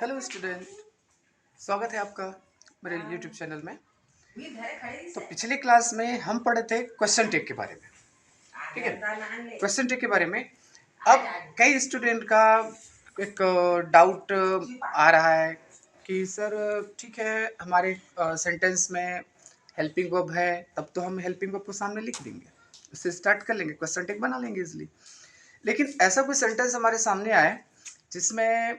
Hello student, स्वागत है आपका मेरे यूट्यूब चैनल में। तो पिछले क्लास में हम पढ़े थे क्वेश्चन टेक के बारे में, ठीक है। क्वेश्चन टेक के बारे में अब कई स्टूडेंट का एक डाउट आ रहा है कि सर ठीक है, हमारे सेंटेंस में हेल्पिंग वर्ब है, तब तो हम हेल्पिंग वर्ब को सामने लिख देंगे, उससे स्टार्ट कर लेंगे, क्वेश्चन टेक बना लेंगे इजली। लेकिन ऐसा कोई सेंटेंस हमारे सामने आए जिसमें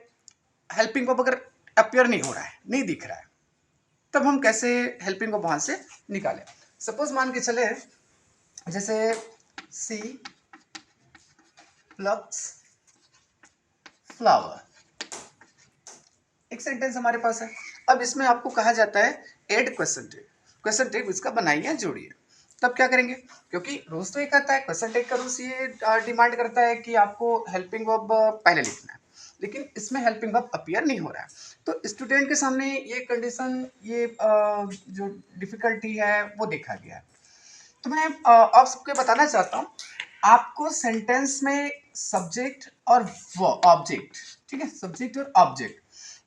हेल्पिंग वर्ब अगर अपीयर नहीं हो रहा है, नहीं दिख रहा है, तब हम कैसे हेल्पिंग वर्ब वहां से निकालें। सपोज मान के चले जैसे सी प्लक्स फ्लावर, एक सेंटेंस हमारे पास है। अब इसमें आपको कहा जाता है add question tag, question tag इसका बनाइए जोड़िए। तब क्या करेंगे, क्योंकि रूल्स तो ये कहता है, क्वेश्चन टेक का रूल्स ये डिमांड करता है कि आपको हेल्पिंग वर्ब पहले लिखना है, लेकिन इसमें हेल्पिंग वर्ब अपीयर नहीं हो रहा है। तो स्टूडेंट के सामने ये कंडीशन, ये जो डिफिकल्टी है वो देखा गया है। तो मैं आप सबको बताना चाहता हूँ, आपको सेंटेंस में सब्जेक्ट और ऑब्जेक्ट, ठीक है, सब्जेक्ट और ऑब्जेक्ट,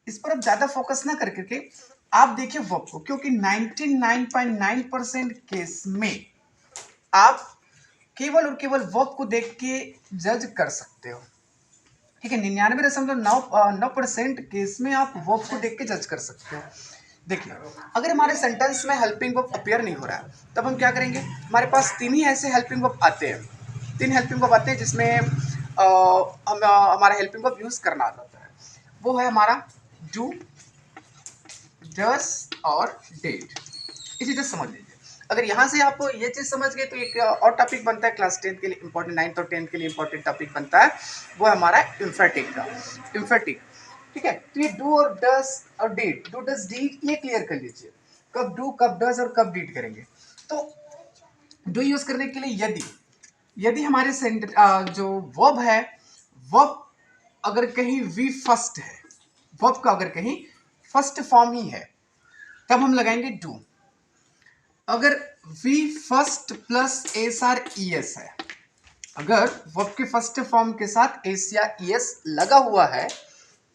इस पर आप ज्यादा फोकस ना करके आप देखिए वर्ब को, क्योंकि 99.9% केस में आप केवल और केवल वर्ब को देख के जज कर सकते हो, ठीक है। 99.9% केस में आप वर्ब को देख के जज कर सकते हो। देखिए, अगर हमारे सेंटेंस में हेल्पिंग वर्ब अपीयर नहीं हो रहा है, तब हम क्या करेंगे, हमारे पास तीन ही ऐसे हेल्पिंग वर्ब आते हैं, तीन हेल्पिंग वर्ब आते हैं जिसमें हम हमारा हेल्पिंग वर्ब यूज करना होता है। वो है हमारा डू, डस और डेट। इसी चीज समझ लीजिए। अगर यहाँ से आप ये चीज समझ गए तो एक और टॉपिक बनता है क्लास 10 के लिए इंपॉर्टेंट, 9th और 10th के लिए इंपॉर्टेंट टॉपिक बनता है, वो है हमारा इम्फेटिक का, इम्फेटिक, ठीक है। तो ये डू और डस और डीड, डू डस डीड, ये क्लियर कर लीजिए, कब डू कब डस और कब डीड करेंगे। तो डू यूज करने के लिए यदि यदि हमारे जो वर्ब है, वर्ब अगर कहीं वी फर्स्ट है, वर्ब का अगर कहीं फर्स्ट फॉर्म ही है, तब हम लगाएंगे डू। अगर V first plus S or E S है, अगर वर्ब के फर्स्ट फॉर्म के साथ एस या ई एस लगा हुआ है,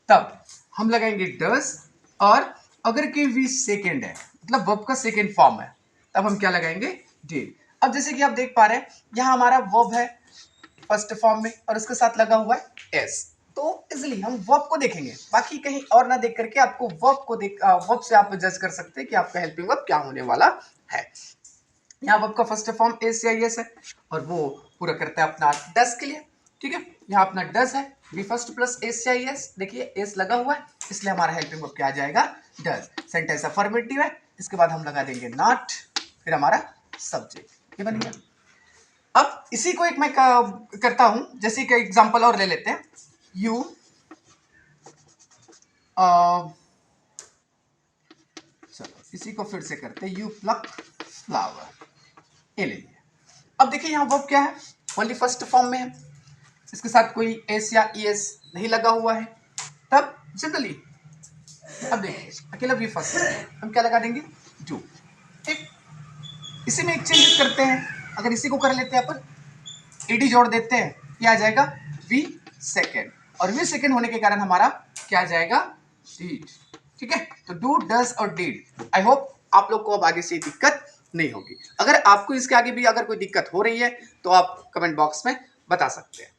तब हम लगाएंगे डस। और अगर के वी सेकेंड है, मतलब वर्ब का सेकेंड फॉर्म है, तब हम क्या लगाएंगे, डिड। अब जैसे कि आप देख पा रहे हैं, यहां हमारा वर्ब है फर्स्ट फॉर्म में और उसके साथ लगा हुआ है एस, तो इसलिए हम वर्ब को देखेंगे, बाकी कहीं और ना देख करके आपको वर्ब को देख, वर्ब से आप जज कर सकते हैं कि आपका हेल्पिंग वर्ब क्या होने वाला है। यहाँ वर्ब का फर्स्ट फॉर्म एस या एस है और वो पूरा करता है अपना डस के लिए, ठीक है। यहाँ अपना डस है, वी फर्स्ट प्लस एस या एस, देखिए एस लगा हुआ है, इसलिए हमारा हेल्पिंग वर्ब क्या आ जाएगा, डस। सेंटेंस अफर्मेटिव है, इसके बाद हम लगा देंगे नॉट, फिर हमारा सब्जेक्ट, ये बन गया। अब इसी को एक मैं करता हूं, जैसे कि एग्जांपल और ले लेते हैं। यू चलो इसी को फिर से करते हैं, यू प्लक फ्लावर, ये ले लिया। अब देखिए यहाँ वर्ब क्या है, ओनली फर्स्ट फॉर्म में है, इसके साथ कोई एस या ई एस नहीं लगा हुआ है, तब जनरली अब देखिए अकेला वी फर्स्ट हम क्या लगा देंगे, डू, ठीक। इसी में एक चेंज करते हैं, अगर इसी को कर लेते हैं अपन, ईडी जोड़ देते हैं, क्या आ जाएगा, वी सेकेंड, और वी सेकेंड होने के कारण हमारा क्या आ जाएगा, डीड, ठीक है। तो डू डस और डीड। आई होप आप लोग को अब आगे से दिक्कत नहीं होगी। अगर आपको इसके आगे भी अगर कोई दिक्कत हो रही है तो आप कमेंट बॉक्स में बता सकते हैं।